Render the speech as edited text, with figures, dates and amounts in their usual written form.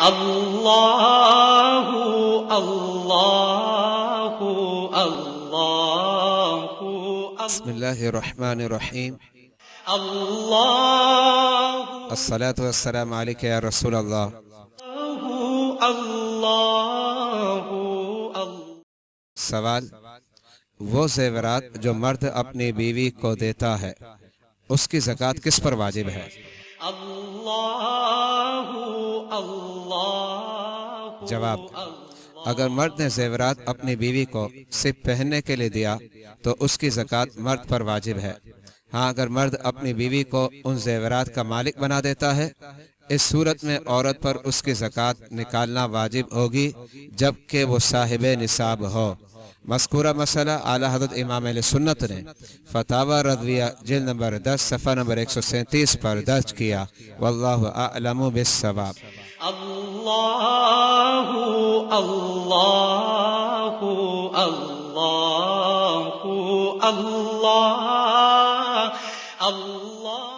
اللہ اللہ اللہ بسم اللہ الرحمن الرحیم اللہ الصلاة والسلام علیک یا رسول اللہ۔ سوال: وہ زیورات جو مرد اپنی بیوی کو دیتا ہے اس کی زکوٰۃ کس پر واجب ہے؟ جواب: اگر مرد نے زیورات اپنی بیوی کو صرف پہننے کے لیے دیا تو اس کی زکوٰۃ مرد پر واجب ہے۔ ہاں، اگر مرد اپنی بیوی کو ان زیورات کا مالک بنا دیتا ہے، اس صورت میں عورت پر اس کی زکوٰۃ نکالنا واجب ہوگی جبکہ وہ صاحب نصاب ہو۔ مذکورہ مسئلہ اعلیٰ حضرت امام اہل سنت نے فتاوی رضویہ جلد نمبر 10 صفحہ نمبر 137 پر درج کیا۔ واللہ اعلم بالصواب۔ اللہ اللہ اللہ اللہ اللہ